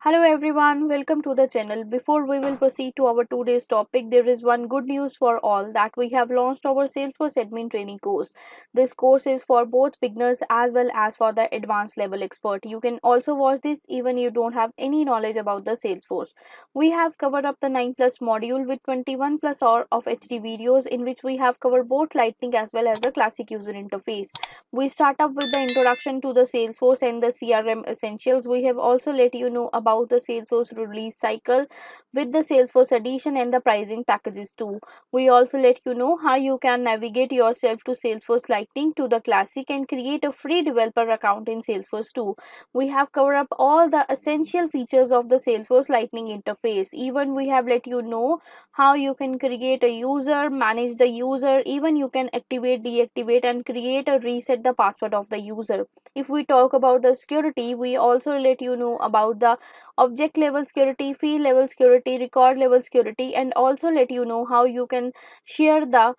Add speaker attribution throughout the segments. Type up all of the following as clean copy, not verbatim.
Speaker 1: Hello everyone, welcome to the channel. Before we will proceed to our today's topic, there is one good news for all that we have launched our Salesforce admin training course. This course is for both beginners as well as for the advanced level expert. You can also watch this even if you don't have any knowledge about the Salesforce. We have covered up the 9 plus module with 21 plus hour of HD videos in which we have covered both Lightning as well as the classic user interface. We start up with the introduction to the Salesforce and the CRM essentials. We have also let you know about the Salesforce release cycle with the Salesforce edition and the pricing packages too. We also let you know how you can navigate yourself to Salesforce Lightning to the classic and create a free developer account in Salesforce too. We have covered up all the essential features of the Salesforce Lightning interface. Even we have let you know how you can create a user, manage the user, even you can activate, deactivate and create or reset the password of the user. If we talk about the security, we also let you know about the object level security, field level security, record level security, and also let you know how you can share the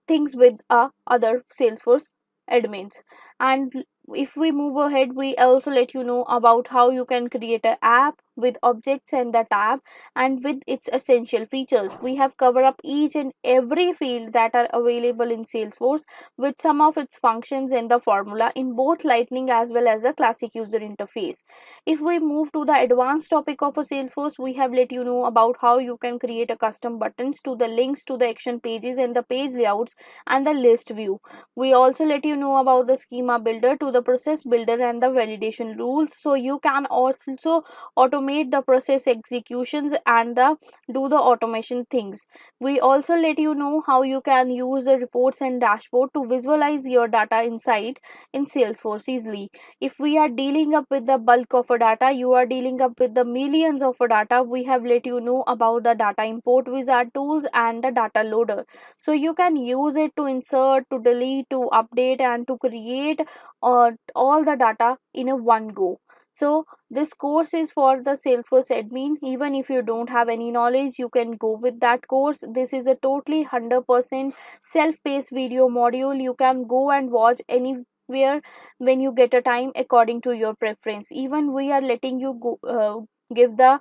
Speaker 1: things with other Salesforce admins. And if we move ahead, we also let you know about how you can create an app with objects and the tab and with its essential features. We have covered up each and every field that are available in Salesforce with some of its functions and the formula in both Lightning as well as the classic user interface. If we move to the advanced topic of a Salesforce, we have let you know about how you can create a custom buttons to the links to the action pages and the page layouts and the list view. We also let you know about the schema builder to the process builder and the validation rules, so you can also automate the process executions and do the automation things. We also let you know how you can use the reports and dashboard to visualize your data inside in Salesforce easily. If we are dealing up with the bulk of a data, you are dealing up with the millions of a data, we have let you know about the data import wizard tools and the data loader, so you can use it to insert, to delete, to update and to create all the data in a one go. So this course is for the Salesforce admin. Even if you don't have any knowledge, you can go with that course. This is a totally 100% self-paced video module. You can go and watch anywhere when you get a time according to your preference. Even we are letting you go, give the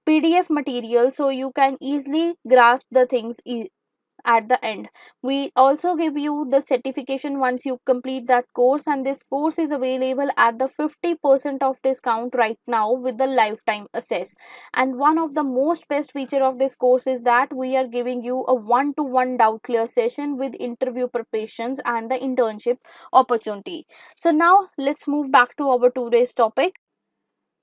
Speaker 1: PDF material so you can easily grasp the things at the end. We also give you the certification once you complete that course, and this course is available at the 50% of discount right now with the lifetime access. And one of the most best feature of this course is that we are giving you a one-to-one doubt clear session with interview preparations and the internship opportunity. So now let's move back to our today's topic.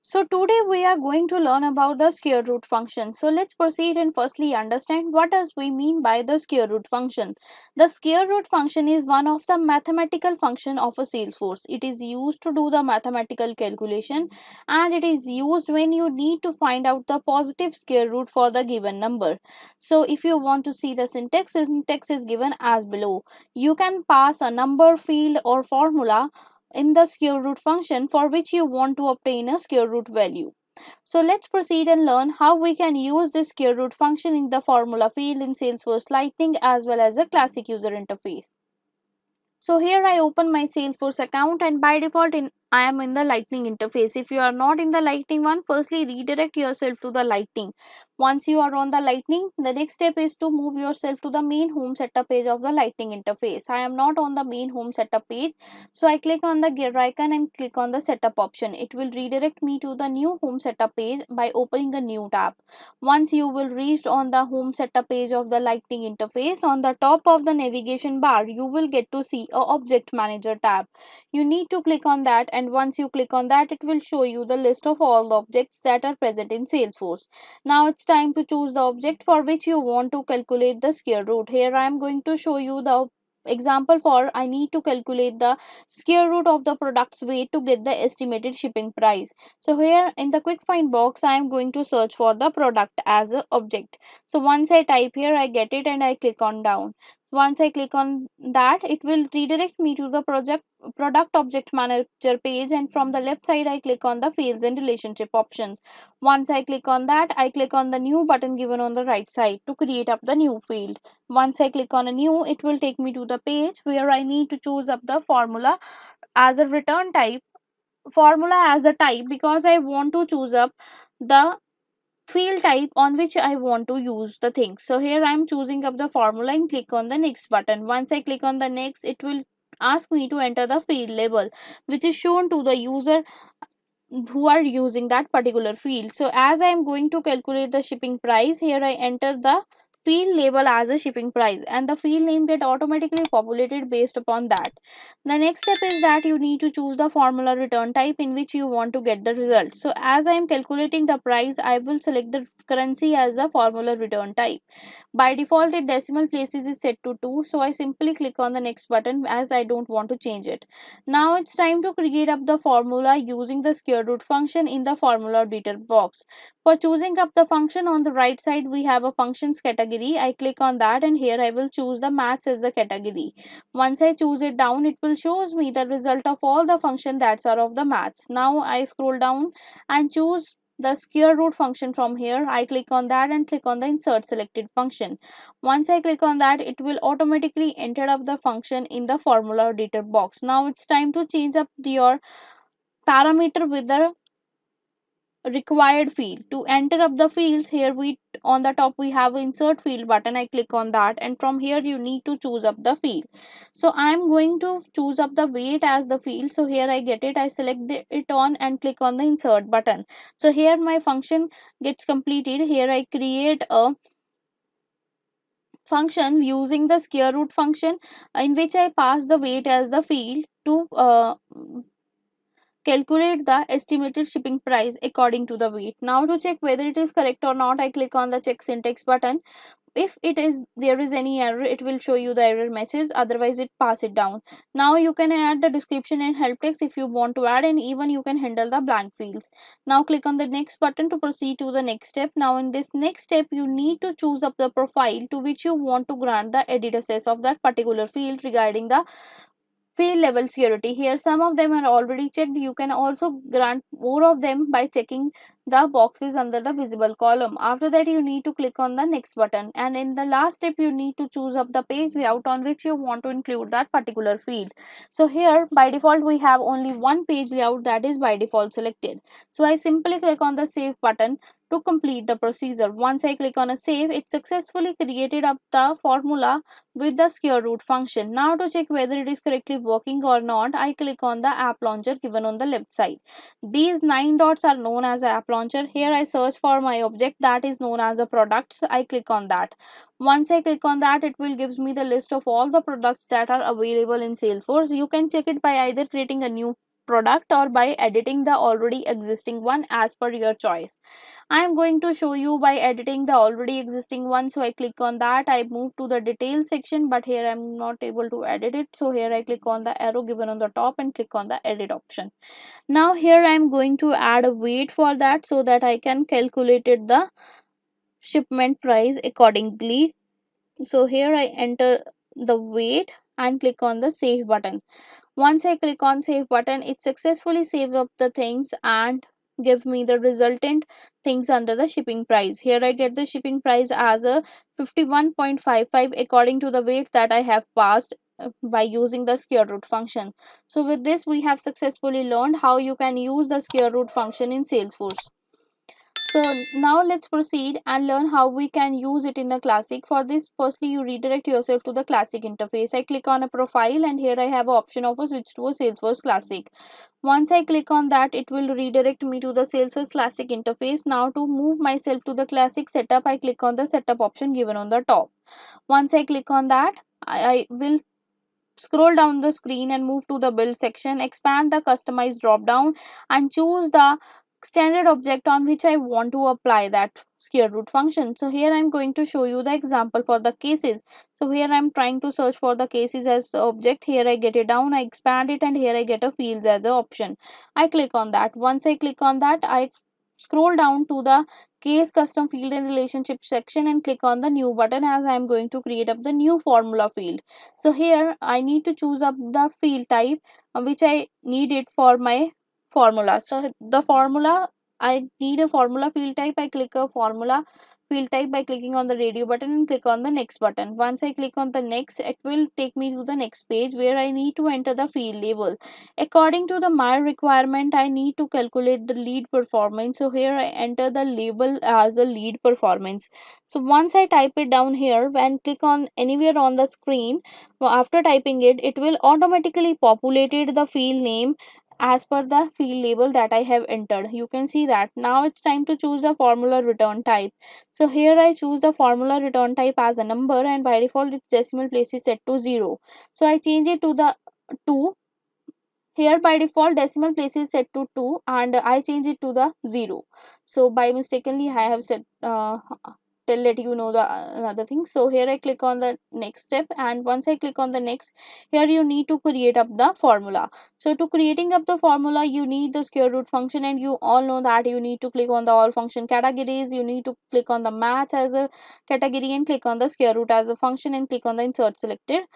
Speaker 1: So today we are going to learn about the square root function. So let's proceed and firstly understand what does we mean by the square root function. The square root function is one of the mathematical function of a Salesforce. It is used to do the mathematical calculation, and it is used when you need to find out the positive square root for the given number. So if you want to see the syntax is given as below. You can pass a number, field or formula in the square root function for which you want to obtain a square root value. So let's proceed and learn how we can use this square root function in the formula field in Salesforce Lightning as well as a classic user interface. So here I open my Salesforce account, and by default I am in the Lightning interface. If you are not in the Lightning one, firstly redirect yourself to the Lightning. Once you are on the Lightning, the next step is to move yourself to the main home setup page of the Lightning interface. I am not on the main home setup page, so I click on the gear icon and click on the setup option. It will redirect me to the new home setup page by opening a new tab. Once you will reach on the home setup page of the Lightning interface, on the top of the navigation bar you will get to see a object manager tab. You need to click on that, and once you click on that, it will show you the list of all the objects that are present in Salesforce. Now it's time to choose the object for which you want to calculate the square root. Here I am going to show you the example for I need to calculate the square root of the product's weight to get the estimated shipping price. So here in the quick find box I am going to search for the product as a object. So once I type here, I get it and I click on down. Once I click on that, it will redirect me to the product object manager page, and from the left side I click on the fields and relationship options. Once I click on that, I click on the new button given on the right side to create up the new field. Once I click on a new, it will take me to the page where I need to choose up the formula as a return type, because I want to choose up the field type on which I want to use the thing. So here I am choosing up the formula and click on the next button. Once I click on the next, it will ask me to enter the field label which is shown to the user who are using that particular field. So as I am going to calculate the shipping price, here I enter the field label as a shipping price and the field name get automatically populated based upon that. The next step is that you need to choose the formula return type in which you want to get the result. So as I am calculating the price, I will select the currency as the formula return type. By default, its decimal places is set to 2, so I simply click on the next button as I don't want to change it. Now it's time to create up the formula using the square root function in the formula editor box. For choosing up the function, on the right side we have a functions category. I click on that and here I will choose the maths as the category. Once I choose it down, it will shows me the result of all the function that are of the maths. Now I scroll down and choose the square root function from here. I click on that and click on the insert selected function. Once I click on that, it will automatically enter up the function in the formula editor box. Now it's time to change up your parameter with the required field. To enter up the fields, here we on the top we have insert field button. I click on that and from here you need to choose up the field. So I am going to choose up the weight as the field. So here I get it, I select it on and click on the insert button. So here my function gets completed. Here I create a function using the square root function in which I pass the weight as the field to calculate the estimated shipping price according to the weight. Now to check whether it is correct or not, I click on the check syntax button. If there is any error, it will show you the error message, otherwise it pass it down. Now you can add the description and help text if you want to add, and even you can handle the blank fields. Now click on the next button to proceed to the next step. Now in this next step, you need to choose up the profile to which you want to grant the edit access of that particular field regarding the field level security. Here some of them are already checked. You can also grant more of them by checking the boxes under the visible column. After that, you need to click on the next button, and in the last step you need to choose up the page layout on which you want to include that particular field. So here by default we have only one page layout that is by default selected. So I simply click on the save button to complete the procedure. Once I click on a save, it successfully created up the formula with the square root function. Now to check whether it is correctly working or not, I click on the app launcher given on the left side. These 9 dots are known as app launcher. Here I search for my object that is known as a products. I click on that. Once I click on that, it will gives me the list of all the products that are available in Salesforce. You can check it by either creating a new product or by editing the already existing one as per your choice. I am going to show you by editing the already existing one. So I click on that. I move to the details section, but here I am not able to edit it. So here I click on the arrow given on the top and click on the edit option. Now here I am going to add a weight for that so that I can calculate it the shipment price accordingly. So here I enter the weight and click on the save button. Once I click on save button, it successfully save up the things and give me the resultant things under the shipping price. Here I get the shipping price as a 51.55 according to the weight that I have passed by using the square root function. So with this we have successfully learned how you can use the square root function in Salesforce. So now let's proceed and learn how we can use it in the classic. For this, firstly you redirect yourself to the classic interface. I click on a profile and here I have an option of a switch to a Salesforce classic. Once I click on that, it will redirect me to the Salesforce classic interface. Now to move myself to the classic setup, I click on the setup option given on the top. Once I click on that, I will scroll down the screen and move to the build section, expand the customize drop down and choose the standard object on which I want to apply that square root function. So here I am going to show you the example for the cases. So here I am trying to search for the cases as object. Here I get it down, I expand it, and here I get a fields as an option. I click on that. Once I click on that, I scroll down to the case custom field and relationship section and click on the new button as I am going to create up the new formula field. So here I need to choose up the field type which I need it for my formula. So the formula I need a formula field type. I click a formula field type by clicking on the radio button and click on the next button. Once I click on the next, it will take me to the next page where I need to enter the field label. According to the my requirement, I need to calculate the lead performance. So here I enter the label as a lead performance. So once I type it down here and click on anywhere on the screen, after typing it, it will automatically populated the field name as per the field label that I have entered. You can see that. Now it's time to choose the formula return type. So here I choose the formula return type as a number, and by default its decimal place is set to 0. So I change it to the 2. Here by default decimal place is set to 2 and I change it to the 0. So by mistakenly I have set to let you know the another thing. So here I click on the next step, and once I click on the next, here you need to create up the formula. So to creating up the formula, you need the square root function, and you all know that you need to click on the all function categories. You need to click on the maths as a category and click on the square root as a function and click on the insert selected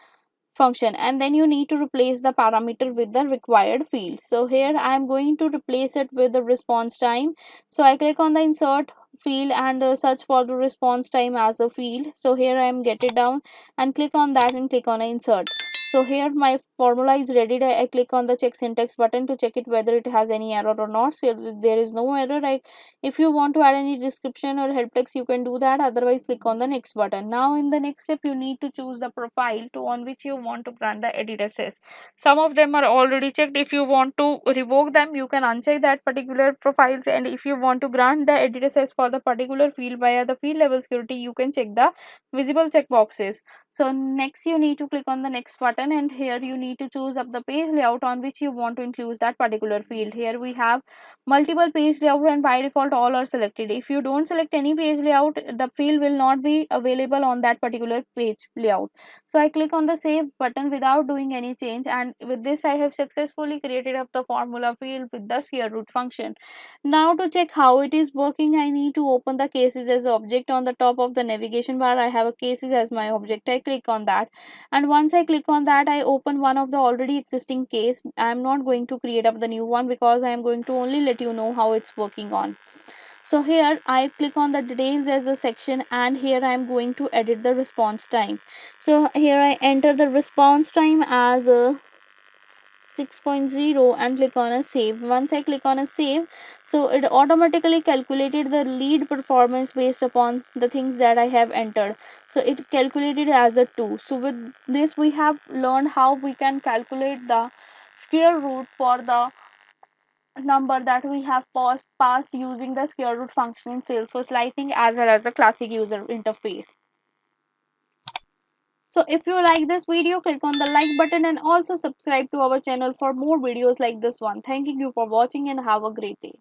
Speaker 1: function, and then you need to replace the parameter with the required field. So here I am going to replace it with the response time. So I click on the insert field and search for the response time as a field. So here I am get it down and click on that and click on insert. So here my formula is ready. I click on the check syntax button to check it whether it has any error or not. So there is no error. If you want to add any description or help text, you can do that. Otherwise click on the next button. Now in the next step, you need to choose the profile to on which you want to grant the edit access. Some of them are already checked. If you want to revoke them, you can uncheck that particular profiles, and if you want to grant the edit access for the particular field via the field level security, you can check the visible checkboxes. So next you need to click on the next button, and here you need to choose up the page layout on which you want to include that particular field. Here we have multiple page layout, and by default all are selected. If you don't select any page layout, the field will not be available on that particular page layout. So I click on the save button without doing any change, and with this I have successfully created up the formula field with the square root function. Now to check how it is working, I need to open the cases as object. On the top of the navigation bar, I have a cases as my object. I click on that, and once I click on that, I open one of the already existing case. I am not going to create up the new one because I am going to only let you know how it's working on. So here I click on the details as a section, and here I am going to edit the response time. So here I enter the response time as a 6.0 and click on a save. Once I click on a save, so it automatically calculated the lead performance based upon the things that I have entered. So it calculated as a 2. So with this we have learned how we can calculate the square root for the number that we have passed using the square root function in Salesforce Lightning as well as the classic user interface. So if you like this video, click on the like button and also subscribe to our channel for more videos like this one. Thanking you for watching and have a great day.